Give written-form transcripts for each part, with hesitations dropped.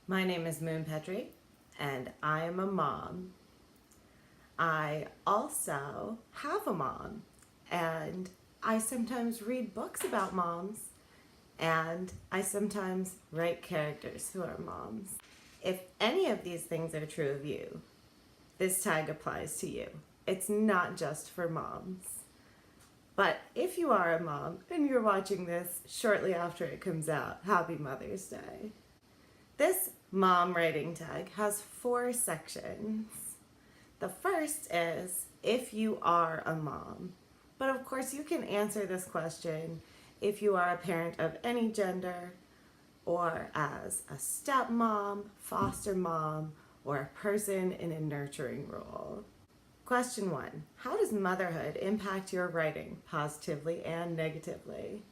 My name is Moon Petrie, and I am a mom. I also have a mom, and I sometimes read books about moms, and I sometimes write characters who are moms. If any of these things are true of you, this tag applies to you. It's not just for moms. But if you are a mom and you're watching this shortly after it comes out, happy Mother's Day. This mom writing tag has 4 sections. The first is if you are a mom. But of course you can answer this question if you are a parent of any gender, or as a stepmom, foster mom, or a person in a nurturing role. Question 1. How does motherhood impact your writing positively and negatively?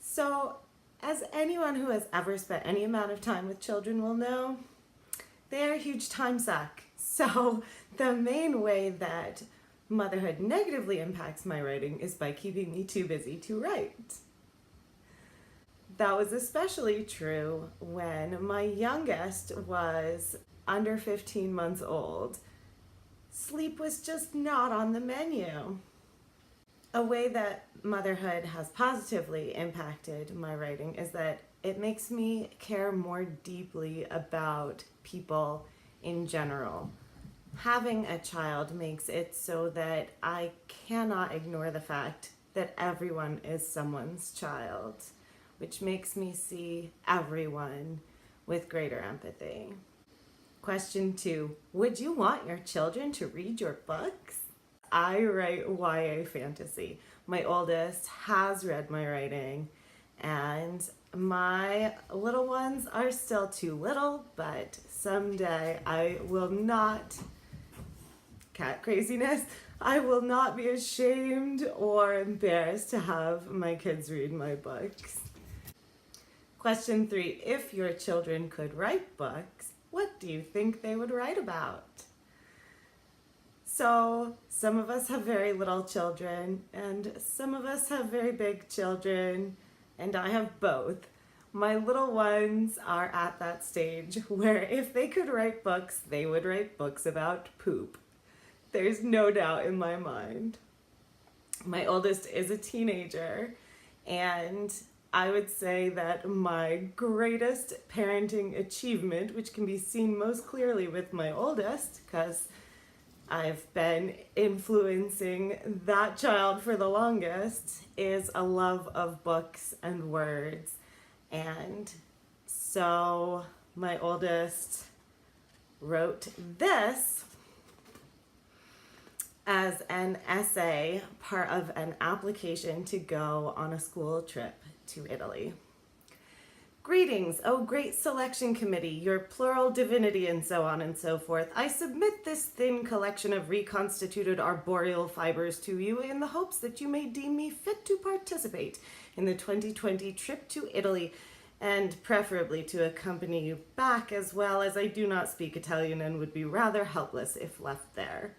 So, as anyone who has ever spent any amount of time with children will know, they are a huge time suck. So, the main way that motherhood negatively impacts my writing is by keeping me too busy to write. That was especially true when my youngest was under 15 months old. Sleep was just not on the menu. A way that motherhood has positively impacted my writing is that it makes me care more deeply about people in general. Having a child makes it so that I cannot ignore the fact that everyone is someone's child, which makes me see everyone with greater empathy. Question 2. Would you want your children to read your books? I write YA fantasy. My oldest has read my writing, and my little ones are still too little, but someday I will not, cat craziness, I will not be ashamed or embarrassed to have my kids read my books. Question 3. If your children could write books, what do you think they would write about? So, some of us have very little children, and some of us have very big children, and I have both. My little ones are at that stage where if they could write books, they would write books about poop. There's no doubt in my mind. My oldest is a teenager, and I would say that my greatest parenting achievement, which can be seen most clearly with my oldest, because I've been influencing that child for the longest, is a love of books and words. And so my oldest wrote this as an essay, part of an application to go on a school trip to Italy. Greetings, O great selection committee, your plural divinity, and so on and so forth. I submit this thin collection of reconstituted arboreal fibers to you in the hopes that you may deem me fit to participate in the 2020 trip to Italy, and preferably to accompany you back, as well as I do not speak Italian and would be rather helpless if left there.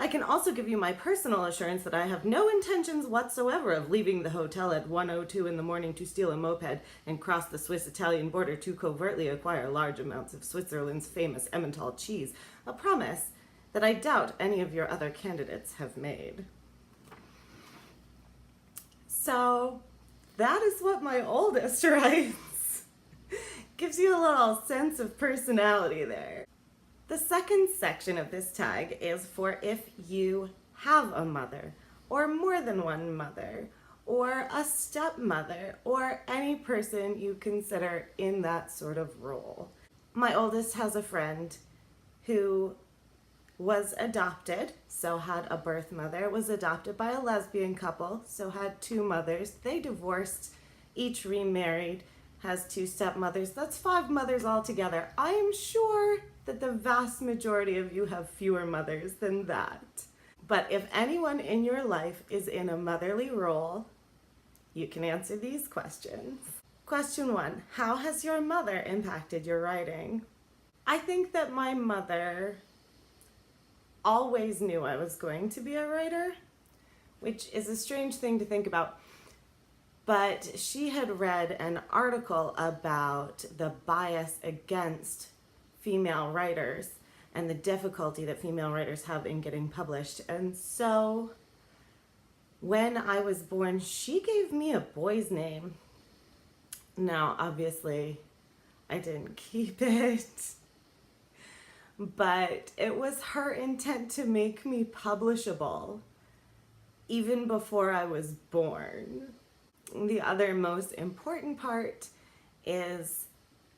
I can also give you my personal assurance that I have no intentions whatsoever of leaving the hotel at 1:02 in the morning to steal a moped and cross the Swiss-Italian border to covertly acquire large amounts of Switzerland's famous Emmental cheese, a promise that I doubt any of your other candidates have made. So that is what my oldest writes. Gives you a little sense of personality there. The second section of this tag is for if you have a mother, or more than one mother, or a stepmother, or any person you consider in that sort of role. My oldest has a friend who was adopted, so had a birth mother, was adopted by a lesbian couple, so had 2 mothers. They divorced, each remarried, has 2 stepmothers. That's 5 mothers altogether. I am sure that the vast majority of you have fewer mothers than that. But if anyone in your life is in a motherly role, you can answer these questions. Question 1. How has your mother impacted your writing? I think that my mother always knew I was going to be a writer, which is a strange thing to think about. But she had read an article about the bias against female writers and the difficulty that female writers have in getting published. And so when I was born, she gave me a boy's name. Now, obviously, I didn't keep it, but it was her intent to make me publishable even before I was born. The other most important part is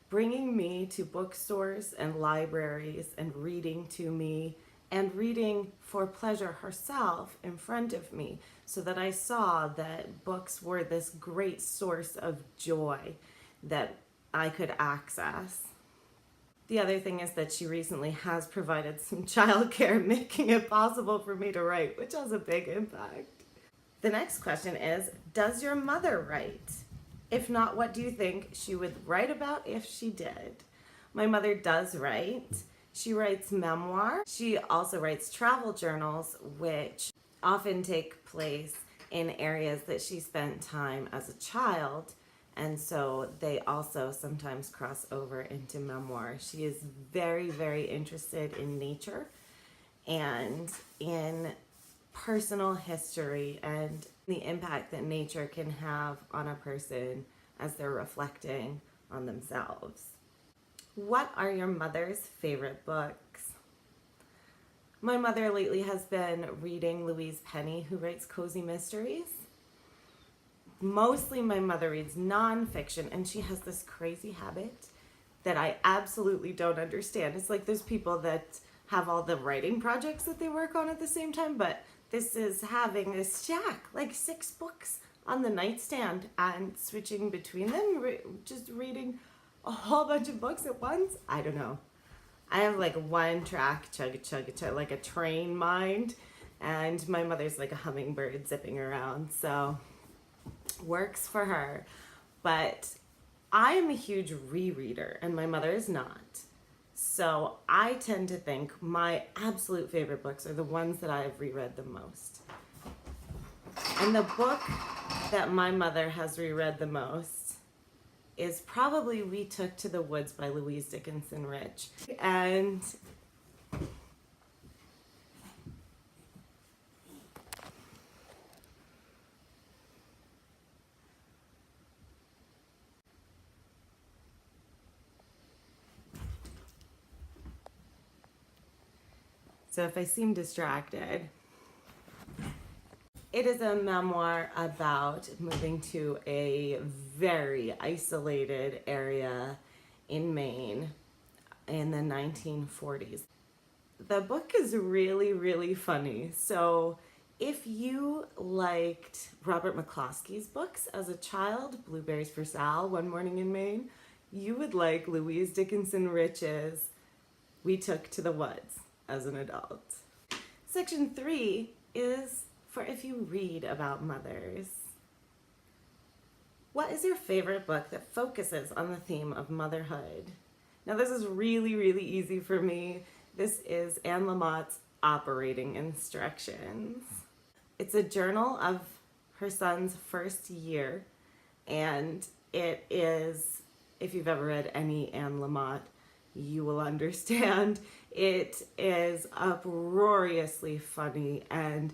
bringing me to bookstores and libraries and reading to me and reading for pleasure herself in front of me, so that I saw that books were this great source of joy that I could access. The other thing is that she recently has provided some childcare, making it possible for me to write, which has a big impact. The next question is, does your mother write? If not, what do you think she would write about if she did? My mother does write. She writes memoir. She also writes travel journals, which often take place in areas that she spent time as a child. And so they also sometimes cross over into memoir. She is very, very interested in nature and in personal history and the impact that nature can have on a person as they're reflecting on themselves. What are your mother's favorite books? My mother lately has been reading Louise Penny, who writes cozy mysteries. Mostly my mother reads nonfiction, and she has this crazy habit that I absolutely don't understand. It's like those people that have all the writing projects that they work on at the same time, but this is having a stack, like 6 books on the nightstand and switching between them, just reading a whole bunch of books at once. I don't know. I have like one track, chug, like a train mind, and my mother's like a hummingbird zipping around, so works for her. But I am a huge rereader, and my mother is not. So I tend to think my absolute favorite books are the ones that I have reread the most. And the book that my mother has reread the most is probably We Took to the Woods by Louise Dickinson Rich. And so if I seem distracted, it is a memoir about moving to a very isolated area in Maine in the 1940s. The book is really, really funny. So if you liked Robert McCloskey's books as a child, Blueberries for Sal, One Morning in Maine, you would like Louise Dickinson Rich's We Took to the Woods as an adult. Section 3 is for if you read about mothers. What is your favorite book that focuses on the theme of motherhood? Now this is really, really easy for me. This is Anne Lamott's Operating Instructions. It's a journal of her son's first year, and it is, if you've ever read any Anne Lamott, you will understand. It is uproariously funny and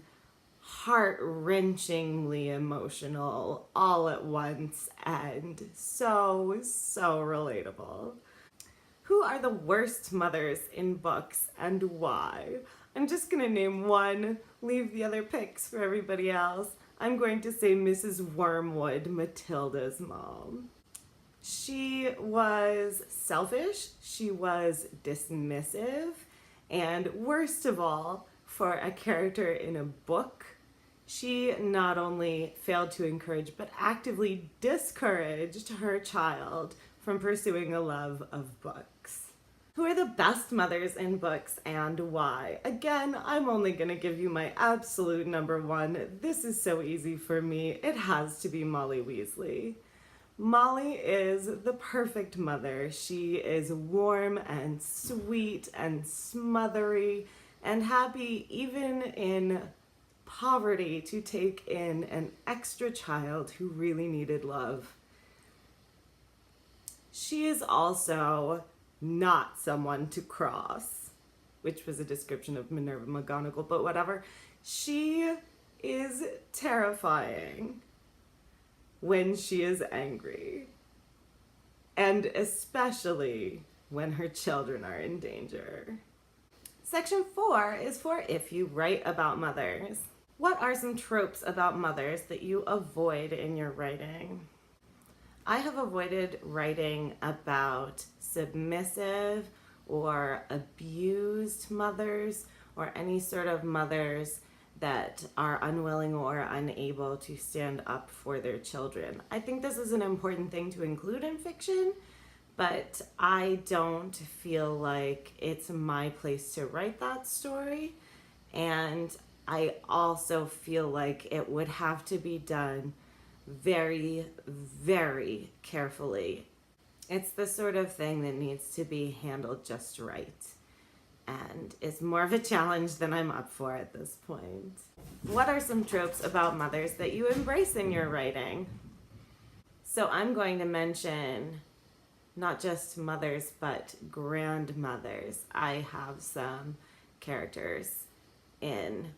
heart-wrenchingly emotional all at once, and so relatable. Who are the worst mothers in books and why? I'm just gonna name one, leave the other picks for everybody else. I'm going to say Mrs. Wormwood, Matilda's mom. She was selfish, she was dismissive, and worst of all, for a character in a book, she not only failed to encourage but actively discouraged her child from pursuing a love of books. Who are the best mothers in books and why? Again, I'm only going to give you my absolute number one. This is so easy for me. It has to be Molly Weasley. Molly is the perfect mother. She is warm and sweet and smothery and happy even in poverty to take in an extra child who really needed love. She is also not someone to cross, which was a description of Minerva McGonagall, but whatever. She is terrifying when she is angry, and especially when her children are in danger. Section 4 is for if you write about mothers. What are some tropes about mothers that you avoid in your writing? I have avoided writing about submissive or abused mothers or any sort of mothers that are unwilling or unable to stand up for their children. I think this is an important thing to include in fiction, but I don't feel like it's my place to write that story. And I also feel like it would have to be done very, very carefully. It's the sort of thing that needs to be handled just right. And it's more of a challenge than I'm up for at this point. What are some tropes about mothers that you embrace in your writing? So I'm going to mention not just mothers, but grandmothers. I have some characters in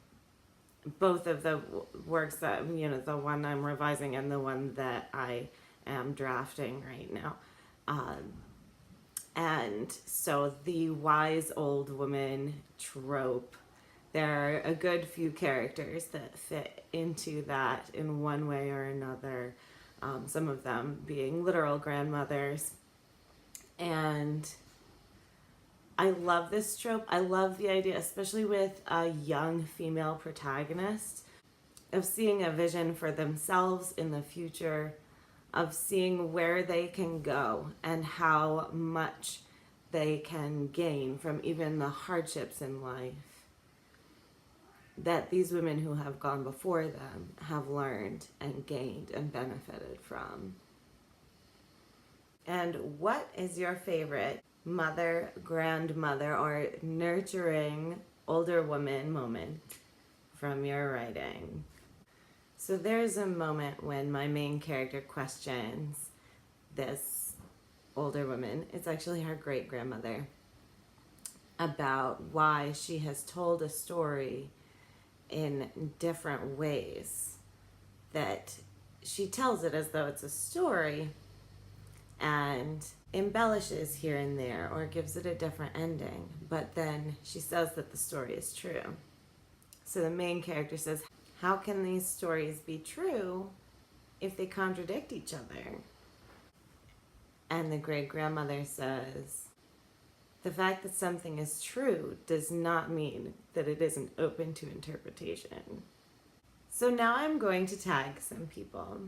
both of the works that, the one I'm revising and the one that I am drafting right now. And so the wise old woman trope, there are a good few characters that fit into that in one way or another. Some of them being literal grandmothers. And I love this trope. I love the idea, especially with a young female protagonist, of seeing a vision for themselves in the future, of seeing where they can go and how much they can gain from even the hardships in life that these women who have gone before them have learned and gained and benefited from. And what is your favorite mother, grandmother, or nurturing older woman moment from your writing? So there's a moment when my main character questions this older woman, it's actually her great-grandmother, about why she has told a story in different ways, that she tells it as though it's a story and embellishes here and there or gives it a different ending, but then she says that the story is true. So the main character says, how can these stories be true if they contradict each other? And the great-grandmother says, the fact that something is true does not mean that it isn't open to interpretation. So now I'm going to tag some people.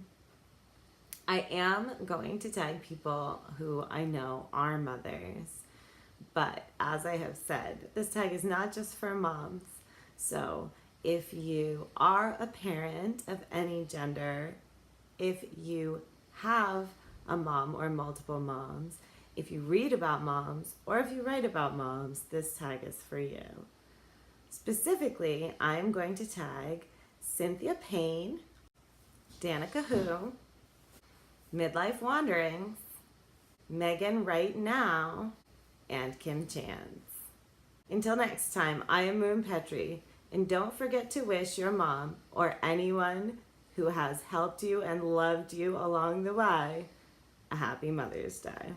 I am going to tag people who I know are mothers, but as I have said, this tag is not just for moms. So if you are a parent of any gender, if you have a mom or multiple moms, if you read about moms, or if you write about moms, this tag is for you. Specifically, I'm going to tag Cynthia Payne, Danica Who, Midlife Wanderings, Megan Right Now, and Kim Chance. Until next time, I am Moon Petrie, and don't forget to wish your mom or anyone who has helped you and loved you along the way a happy Mother's Day.